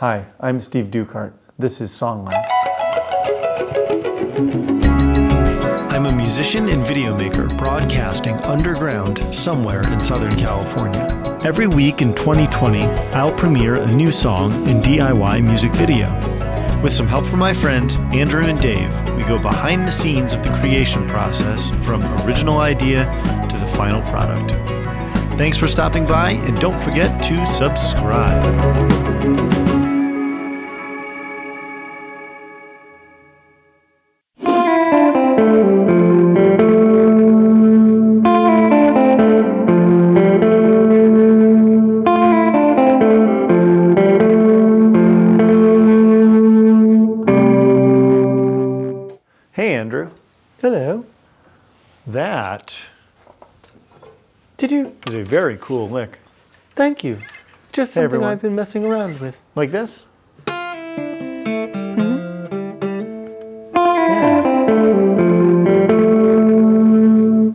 Hi, I'm Steve Dukeheart. This is Songwriter. I'm a musician and video maker broadcasting underground somewhere in Southern California. Every week in 2020, I'll premiere a new song and DIY music video. With some help from my friends Andrew and Dave, we go behind the scenes of the creation process from original idea to the final product. Thanks for stopping by, and don't forget to subscribe. Hey, Andrew. Hello. That is a very cool lick. Thank you. It's just something everyone. I've been messing around with. Like this? Mm-hmm.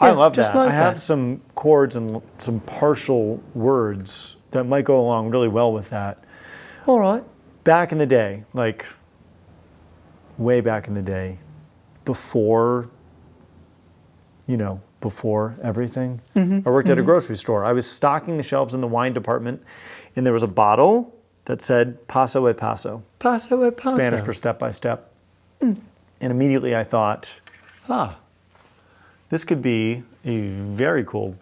Yeah. I love just that. like I have that. some chords and some partial words that might go along really well with that. All right. Back in the day, like way back in the day, before everything. I worked at a grocery store. I was stocking the shelves in the wine department, and there was a bottle that said Paso a Paso. Paso a Paso. Spanish for step by step. And immediately I thought, this could be a very cool,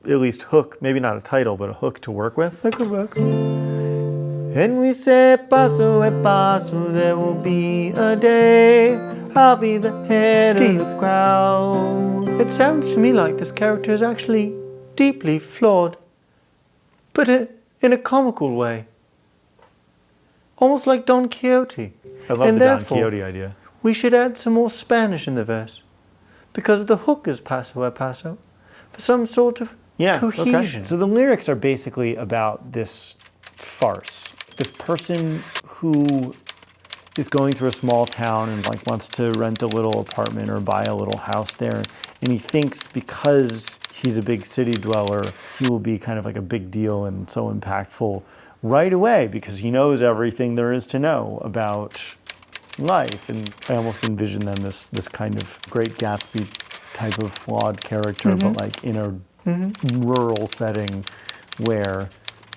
at least hook, maybe not a title, but a hook to work with. That could work. And we say Paso a Paso, there will be a day I'll be the head Steve, of the crowd. It sounds to me like this character is actually deeply flawed, but in a comical way. Almost like Don Quixote. I love And the Don therefore, Quixote idea. We should add some more Spanish in the verse, because the hook is Paso a Paso, for some sort of cohesion. Okay. So the lyrics are basically about this farce. This person who is going through a small town and wants to rent a little apartment or buy a little house there, and he thinks because he's a big city dweller, he will be kind of like a big deal and so impactful right away because he knows everything there is to know about life. And I almost envision them this kind of Great Gatsby type of flawed character, but like in a rural setting where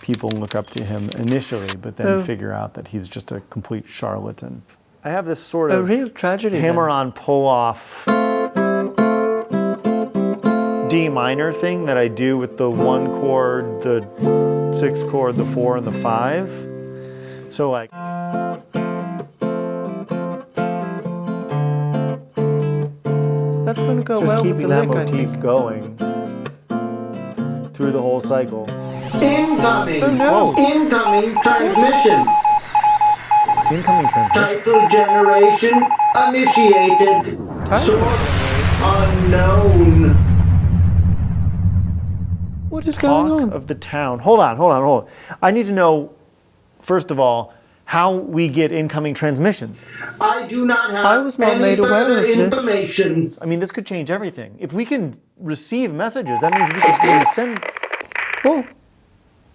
people look up to him initially, but then figure out that he's just a complete charlatan. I have this sort of real tragedy hammer-on, pull-off D minor thing that I do with the 1 chord, the 6 chord, the 4, and the 5. So like... That's going to go just well with keeping the that lick, I motif think. going through the whole cycle. Incoming! Oh, no. Incoming transmission! Incoming transmission. Title generation initiated. Source unknown. What is going Talk on? of the town. Hold on. I need to know, first of all, how we get incoming transmissions. I do not have I was not any made aware further of this. information. I mean, this could change everything. If we can receive messages, that means we can really send... Oh,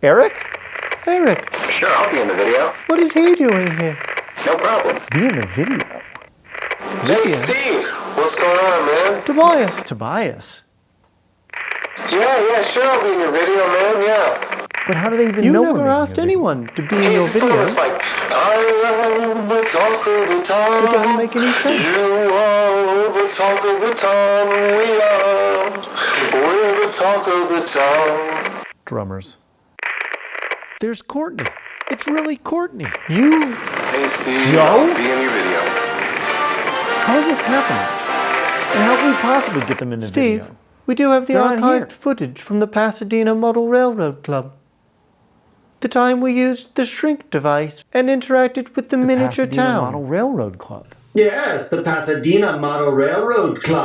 Eric? Eric, Sure, I'll be in the video. what is he doing here? No problem. Be in the video. Hey, Steve, what's going on, man? Tobias. Yeah, sure, I'll be in your video, man, yeah. But how do they even You know never we're making asked a video? anyone to be in your It's sort video. of like, I am the talk of the town. It doesn't make any sense. You are the talk of the town. We're the talk of the town. Drummers. There's Courtney. It's really Courtney. You, Hey, Steve, Joe? I'll be in your video. How is this happening? And how can we possibly get them in the Steve, video? we do have the They're not here. archived footage from the Pasadena Model Railroad Club. The time we used the shrink device and interacted with the miniature Pasadena town. Model Railroad Club. Yes, the Pasadena Model Railroad Club.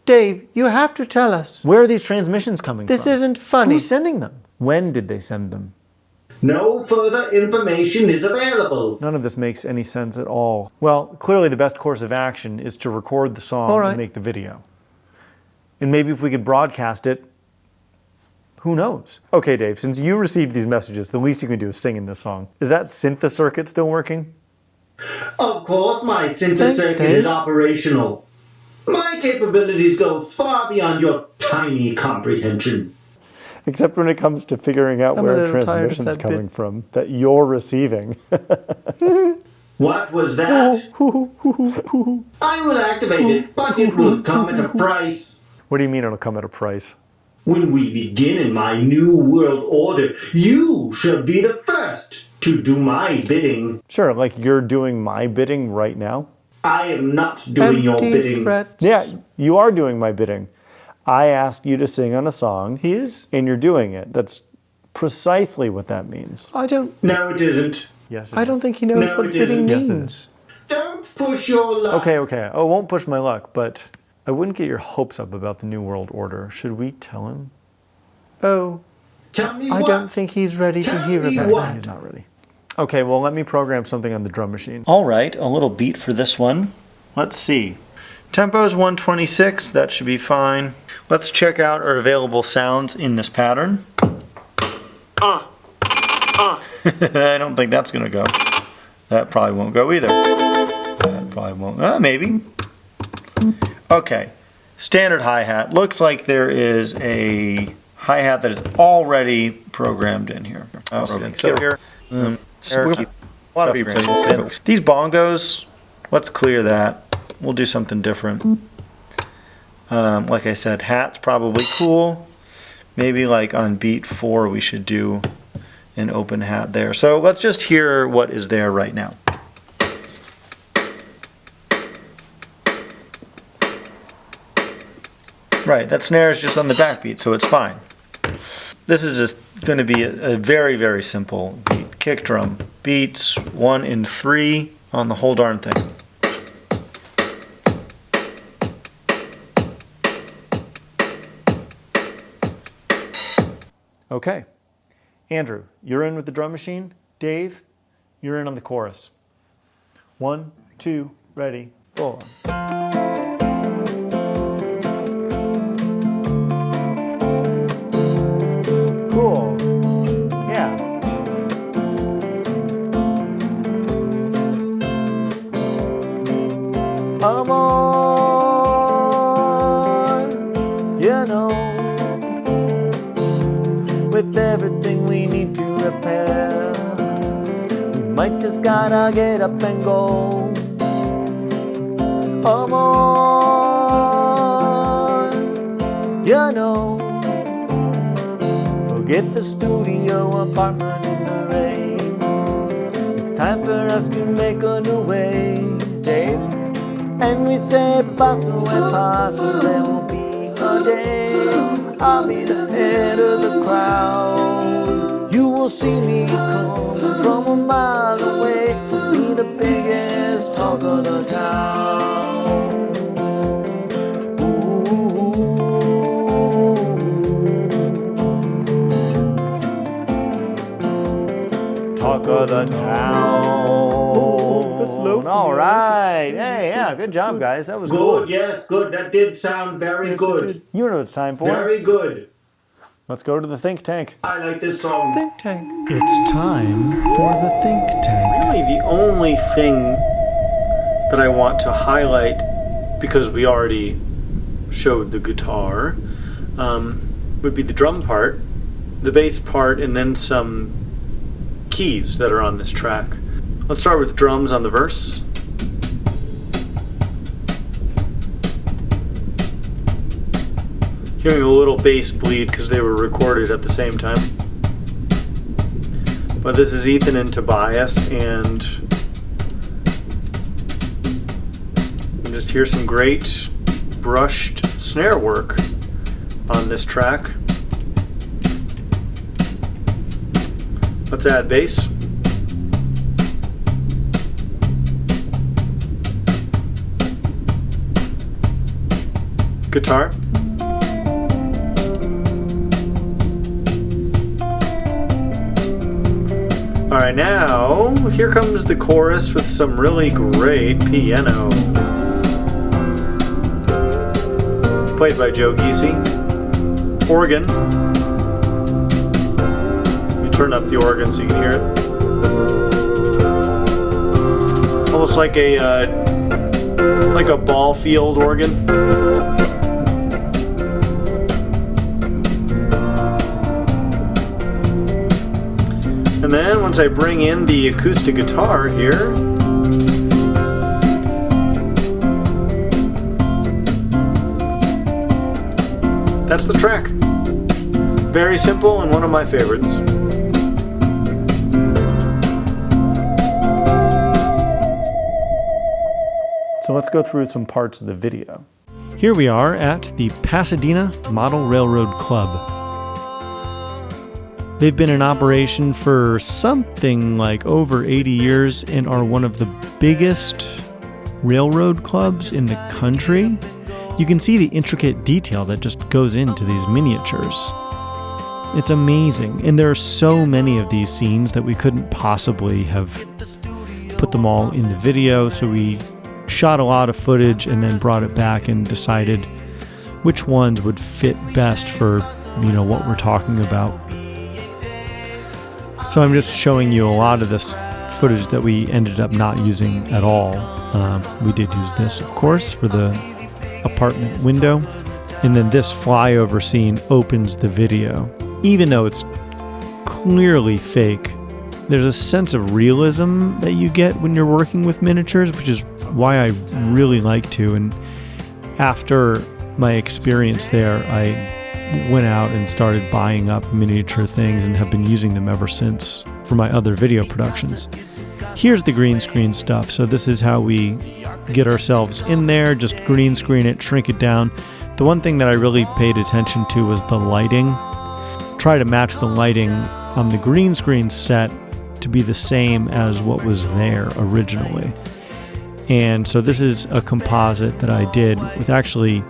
Dave, you have to tell us. Where are these transmissions coming This from? isn't funny. Who's sending them? When did they send them? No further information is available. None of this makes any sense at all. Well, clearly the best course of action is to record the song All right. and make the video. And maybe if we could broadcast it Who knows? Okay, Dave, since you received these messages, the least you can do is sing in this song. Is that synth circuit still working? Of course my synth Thanks, circuit Dave. is operational. My capabilities go far beyond your tiny comprehension. Except when it comes to figuring out I'm a where a little tired of transmission's that coming bit. from that you're receiving. What was that? I will activate it, but it will come at a price. What do you mean it'll come at a price? When we begin in my new world order, you shall be the first to do my bidding. Sure, like you're doing my bidding right now? I am not doing your Empty bidding. threats. Yeah, you are doing my bidding. I asked you to sing on a song. He is? And you're doing it. That's precisely what that means. I don't No, it isn't. Yes, I don't think he knows No, what it bidding isn't. Yes, it means. is. Don't push your luck. Okay. I won't push my luck, but I wouldn't get your hopes up about the New World Order. Should we tell him? Oh, Tell me I what. don't think he's ready to Tell hear me about what. that. He's not ready. Okay, well, let me program something on the drum machine. All right, a little beat for this one. Let's see. Tempo's 126. That should be fine. Let's check out our available sounds in this pattern. I don't think that's going to go. That probably won't go either. That probably won't. Maybe. Okay. Standard hi-hat. Looks like there is a hi-hat that is already programmed in here. So here. These bongos, let's clear that. We'll do something different. Like I said, hat's probably cool. Maybe like on beat 4 we should do an open hat there. So let's just hear what is there right now. Right, that snare is just on the backbeat, so it's fine. This is just going to be a very, very simple beat. Kick drum. Beats 1 and 3 on the whole darn thing. Okay. Andrew, you're in with the drum machine. Dave, you're in on the chorus. 1, 2, ready, 4. Cool. Yeah. Come on, you know, with everything we need to repair, we might just gotta get up and go. Come on, you know, forget the studio apartment in the rain. It's time for us to make a new way, Dave. And we say paso and paso, there will be a day I'll be the head of the crowd. You will see me coming from a mile away. I'll be the biggest talk of the town. Talk of the town. All right. Hey, yeah, good job, guys. That was cool. Good, yes, good. That did sound very good. You know what it's time for. Very good. Let's go to the think tank. I like this song. Think tank. It's time for the think tank. Really, the only thing that I want to highlight, because we already showed the guitar, would be the drum part, the bass part, and then some keys that are on this track. Let's start with drums on the verse. Hearing a little bass bleed because they were recorded at the same time. But this is Ethan and Tobias, and you just hear some great brushed snare work on this track. Let's add bass. Guitar. Alright, now here comes the chorus with some really great piano. Played by Joe Giese. Organ. turn up the organ so you can hear it. Almost like a ball field organ. And then once I bring in the acoustic guitar here, that's the track. Very simple and one of my favorites. So let's go through some parts of the video. Here we are at the Pasadena Model Railroad Club. They've been in operation for something like over 80 years and are one of the biggest railroad clubs in the country. You can see the intricate detail that just goes into these miniatures. It's amazing, and there are so many of these scenes that we couldn't possibly have put them all in the video, so we shot a lot of footage and then brought it back and decided which ones would fit best for, what we're talking about. So I'm just showing you a lot of this footage that we ended up not using at all. We did use this, of course, for the apartment window. And then this flyover scene opens the video. Even though it's clearly fake, there's a sense of realism that you get when you're working with miniatures, which is why I really like to. And after my experience there, I went out and started buying up miniature things and have been using them ever since for my other video productions. Here's the green screen stuff. So this is how we get ourselves in there, just green screen it, shrink it down. The one thing that I really paid attention to was the lighting. Try to match the lighting on the green screen set to be the same as what was there originally. And so this is a composite that I did with actually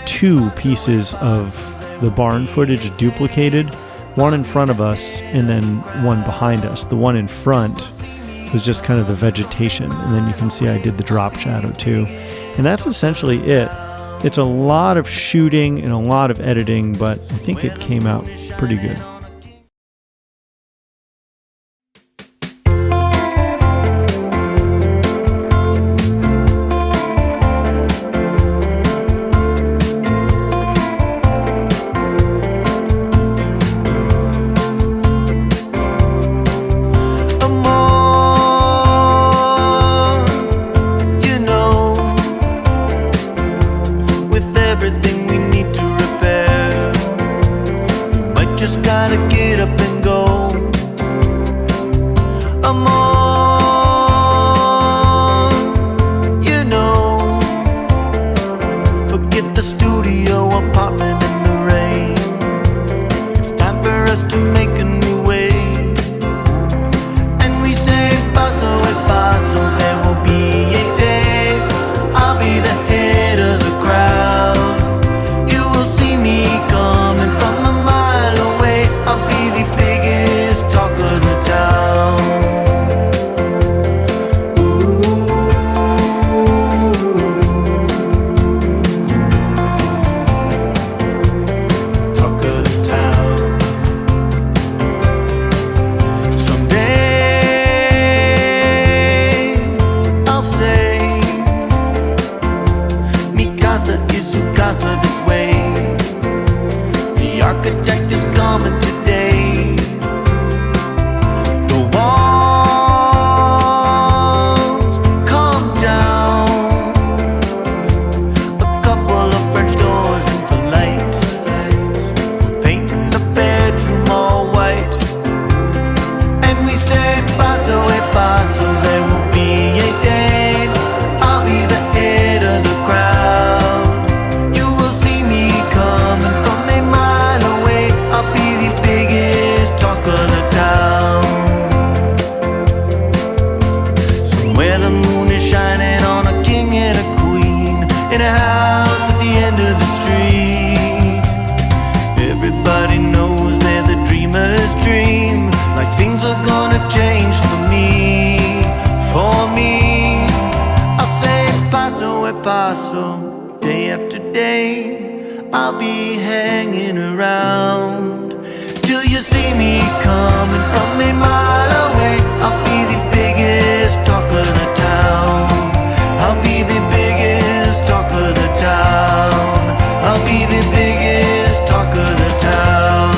2 pieces of the barn footage duplicated, one in front of us and then one behind us. The one in front was just kind of the vegetation, and then you can see I did the drop shadow too. And that's essentially it. It's a lot of shooting and a lot of editing, but I think it came out pretty good. Just gotta get up and go. I'm on, forget the studio apartment in the rain. It's time for us to make a new way. And we say paso e paso, there will be a day I'll be the head of the crowd. You will see me coming from a mile away. I'll be the biggest talk of the town. Talk of the town. Someday I'll say mi casa is su casa this way. The architect is coming today. The walls come down. A couple of French doors in for light. Painting the bedroom all white. And we say paso e paso, there will be a day I'll be the head of the crowd. You will see me coming from a mile away. I'll be the biggest talk of the town. Somewhere the moon is shining on a king and a queen in a house at the end of the street. Everybody knows they're the dreamer's dream, like things are gonna change for me, for me. I'll say paso e paso, day after day I'll be hanging around till you you see me coming from a mile away, I'll be the biggest talk of the town. I'll be the biggest talk of the town. I'll be the biggest talk of the town.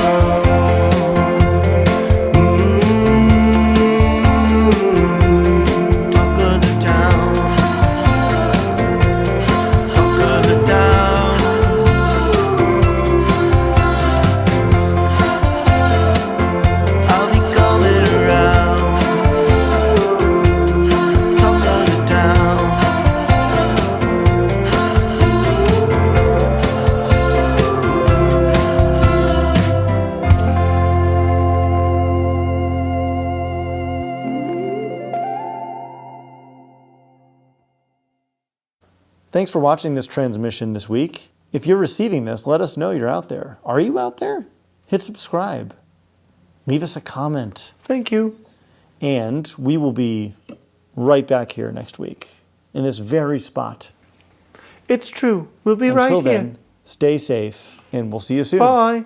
Talk of the town. Talk of the town. I'll be coming around. Talk of the town. Thanks for watching this transmission this week. If you're receiving this, let us know you're out there. Are you out there? Hit subscribe. Leave us a comment. Thank you. And we will be right back here next week in this very spot. It's true. We'll be right Until here. then, stay safe and we'll see you soon. Bye.